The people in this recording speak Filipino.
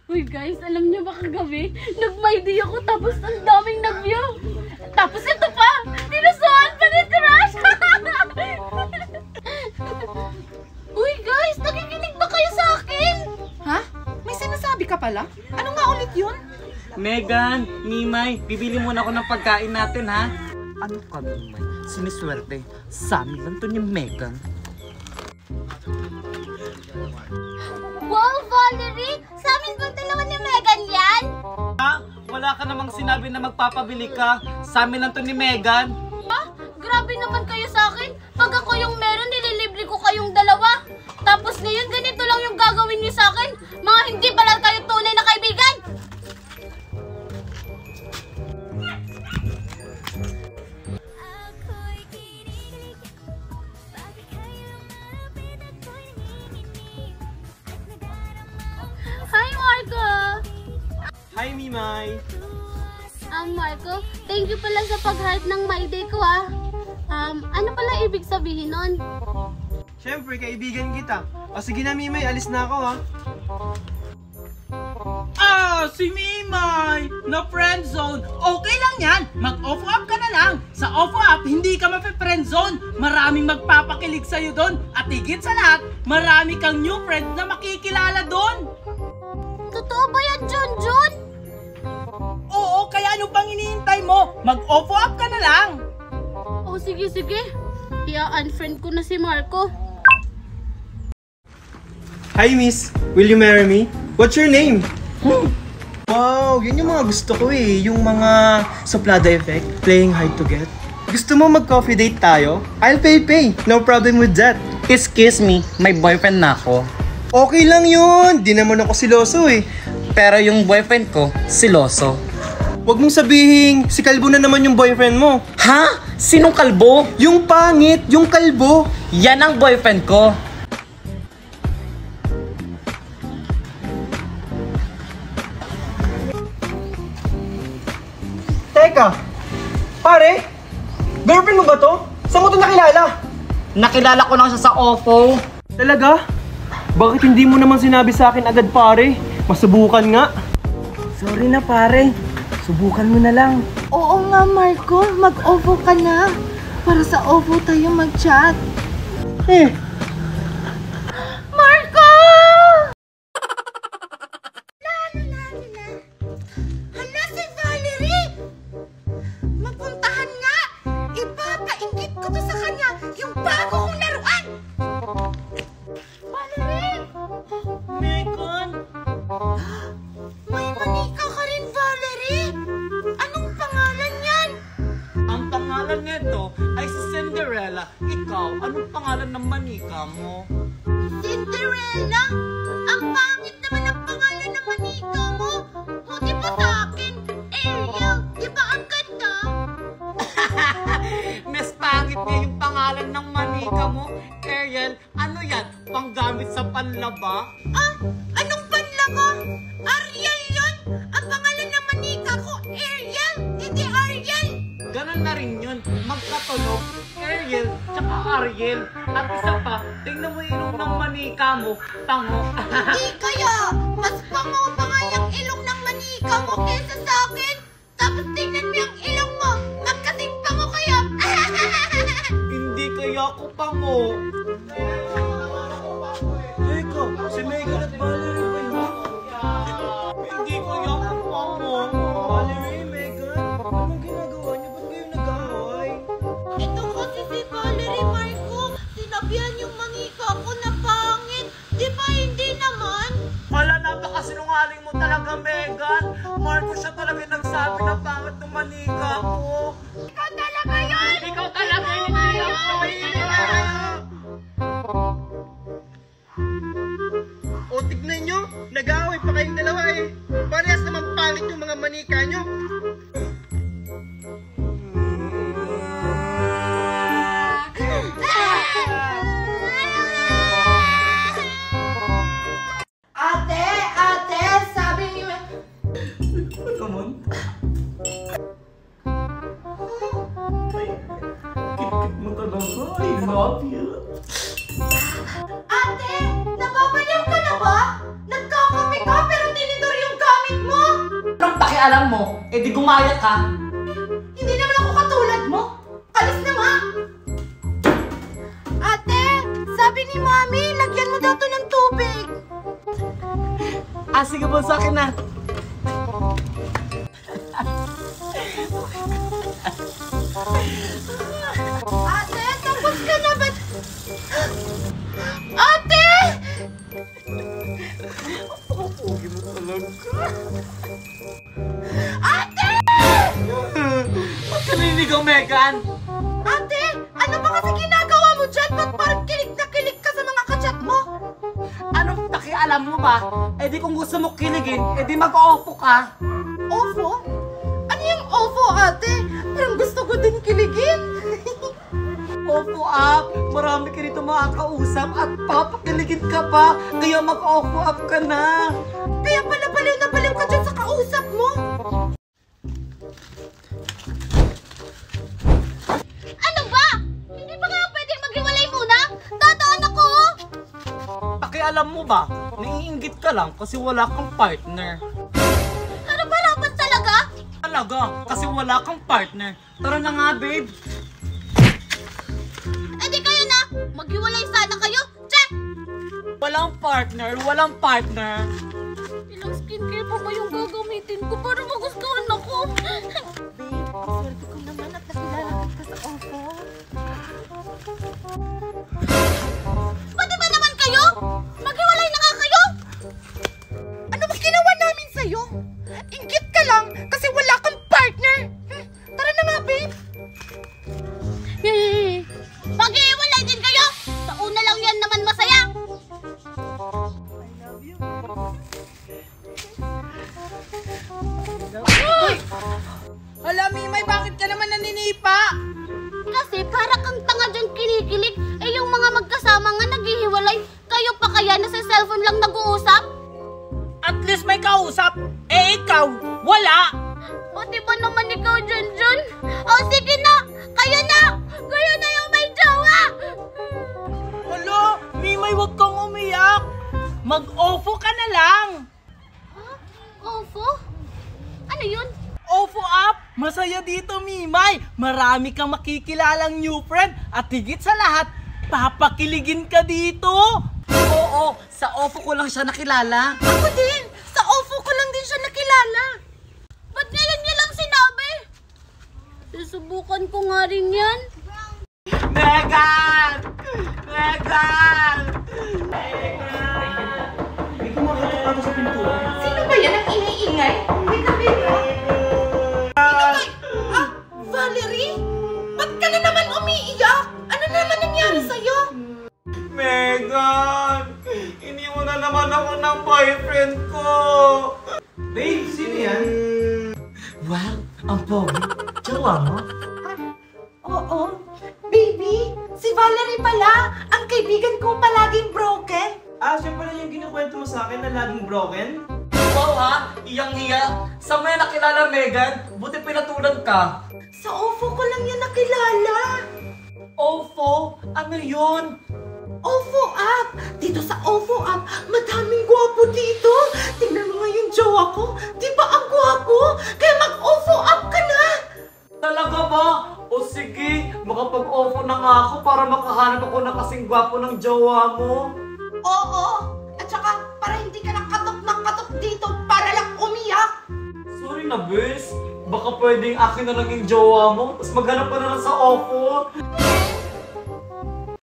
Uy guys, alam niyo ba kagabi? Nag-my day ako tapos ang daming nag-view. Tapos ito pa! Tinusuan pa ni Crush! Uy guys, nakikinig ba kayo sa akin? Ha? May sinasabi ka pala? Ano nga ulit yun? Megan, Mimay, bibili muna ako ng pagkain natin ha. Ano ka, Mimay? Siniswerte. Sa amin lang to ni Megan. Wow, Valerie! Sa amin bang dalawa ni Megan yan? Ha? Wala ka namang sinabi na magpapabili ka. Sa amin lang to ni Megan. Ah, grabe naman kayo sa akin. Pag ako yung meron, nililibre ko kayong dalawa. Tapos ngayon, ganito lang yung gagawin niyo sa akin. Mga hindi pala kayo tunay na kaibigan. Hi, Marco! Hi, Mimay. Marco, thank you pala sa pag-heart ng my day ko ano pala ibig sabihin nun? Siyempre, kaibigan kita. O sige na, Mimay, alis na ako ha. Si Mimay! Na friendzone! Okay lang yan! Mag-offer up ka na lang! Sa offer up, hindi ka mape-friendzone! Maraming magpapakilig sa'yo doon! At higit sa lahat, marami kang new friends na makikilala doon! Totoo ba yan, Junjun? Oo, kaya ano pang iniintay mo? Mag-offer up ka na lang! Oh, sige. I-unfriend ko na si Marco. Hi, miss. Will you marry me? What's your name? Wow, yun yung mga gusto ko eh. Yung mga suplada effect, playing hard to get. Gusto mo mag-coffee date tayo? I'll pay. No problem with that. Excuse me, may boyfriend na ako. Okay lang yun. Di naman ako siloso eh. Pero yung boyfriend ko, siloso. Huwag mong sabihin, si kalbo na naman yung boyfriend mo. Ha? Sinong kalbo? Yung pangit, yung kalbo. Yan ang boyfriend ko. Teka, pare, girlfriend mo ba to? Saan mo to nakilala? Nakilala ko lang siya sa OFO. Talaga? Bakit hindi mo naman sinabi sa akin agad, pare? Masubukan nga. Sorry na pare. Subukan mo na lang. Oo nga, Marco. Mag-OVO ka na. Para sa OVO tayo mag-chat. Marco! Hala si Valerie! Magpuntahan nga! Ipapaingit ko to sa kanya yung bago kong laruan! Valerie! Megan! May manika ka rin, Valerie! Anong pangalan yan? Ang pangalan nito ay si Cinderella. Ikaw, anong pangalan ng manika mo? Cinderella? Ang pangit naman ang pangalan ng manika mo! Buti pa sa akin, Ariel! Di ba ang ganda? Mas pangit nga yung pangalan ng manika mo. Ariel, ano yan? Panggamit sa panlaba? Ah! Anong panlaba? Ariel yun! Ang pangalan ng manika ko, Ariel! Hindi Ariel! Ganon na rin yun. Magkatunog. Ariel, tsaka Ariel. At isa pa, tingnan mo yung ilong ng manika mo. Tango. Di kaya! Mas pango pa nga yung ilong ng manika mo kesa sa akin! Tapos tingnan mo yung ilong mo! Magkasing pango kaya! Hindi kaya ako pango. Teka, si Megan at Valerie ba yun? Hindi kaya ako pango. Valerie, Megan, anong ginagawa niyo? Ba't kayo nag-aaway? Ito kasi si Valerie, Marco! Sinabihan yung manika ko na pangit! Di ba hindi naman? Wala, napakasinungaling mo talaga, Megan. Marco, siya talaga yung nagsabi na pangit ng manika ko. Ikaw talaga yun! Ikaw talaga yung naiyak ko. O, tignan nyo, nag-aaway pa kayong dalawa eh. Parehas naman pangit yung mga manika nyo. Ate! Sabi niyo... Come on. Kit-kit mo talaga. I love you. Ate! Nababaliw ka na ba? Nagkakape ka pero tinidor pakialam mo, edi gumaya ka. Hindi naman ako katulad mo. Kalis na nga. Ate, sabi ni Mami, lagyan mo daw to ng tubig. Sige po sa akin na. Ate, tapos ka na ba? Ate! Ate! Ba't ka nililigaw, Megan? Ate! Ano ba kasi ginagawa mo dyan? Ba't parang kilig na kilig ka sa mga kachat mo? Anong pakialam mo ba? Edi kung gusto mo kiligin, edi mag-ofo ka. Ofo? Ano yung ofo, ate? Parang gusto ko din kiligin. Ofo up, marami ka rito makakausap at papakiligin ka pa, kaya mag-ofo up ka na. Kaya pala baliw na baliw ka dyan sa kausap mo. Ano ba? Hindi ba kaya pwedeng maghiwalay muna? Dadaan ako! Pakialam mo ba, naiinggit ka lang kasi wala kang partner. Harap-harapan talaga? Talaga, kasi wala kang partner. Tara na nga, babe. Eh di kayo na! Maghiwalay sana kayo! Check! Walang partner, walang partner. Ilang skincare pa ba yung gagamitin ko para magustuhan ako? Babe, ang swerte ko naman at nakilala kita sa ofo. Pwede ba naman kayo? Maghiwalay na nga kayo! Ano ba ginawa namin sa'yo? Inggit ka lang kasi wala kang partner. Tara na nga, babe. Maghiwalay din kayo! Sa una lang yan naman masaya! Hala, Mimay, bakit ka naman naninipa? Kasi para kang tanga dyan kinikilig, eh yung mga magkasama nga naghihiwalay, kayo pa kaya na sa cellphone lang nag-uusap? At least may kausap. Eh, ikaw, wala. Pati ba naman ikaw dyan dyan? O sige na! Kayo na! Kayo na yung may jowa! Hala, Mimay, wag kang umiyak. Mag-ofo ka na lang. Ofo? Ano yun? Ofo up! Masaya dito, Mimay! Marami kang makikilalang new friend at higit sa lahat, papakiligin ka dito! Oo, sa ofo ko lang siya nakilala. Ako din. Sa ofo ko lang din siya nakilala. Ba't ngayon niya lang sinabi? Susubukan ko nga rin yan. Megan! Megan! May kumakatok ka sa pintuan. Sino ba yan ang ingay-ingay? Wait na, babe. Valerie? Ba't ka na naman umiiyak? Ano naman nangyari sa'yo? Megan! Iniwan na naman ako ng boyfriend ko! Babe, sino yan? Wow, ang pogi. Jowa mo? Oo. Baby, si Valerie pala. Ang kaibigan ko palaging broken. Siya pala yung kinukwento mo sa akin na laging broken? Wow ha, iyang-iya. Sa may nakilala, Megan, buti pinatulan ka. Sa ofo ko lang yan nakilala. Ofo? Ano yun? Ofo Up! Dito sa Ofo Up, madaming gwapo dito. Tingnan mo nga yung jowa ko. Di ba ang gwapo? Kaya mag-Ofo Up ka na. Talaga ba? O sige, makapag-ofo na nga ako para makahanap ako ng kasing gwapo ng jowa mo. Oo. At saka, para hindi ka nakatok ng katok dito para lang umiyak. Sorry na, bes. Baka pwedeng akin na lang yung jowa mo, tapos maghanap ka na lang sa ofo.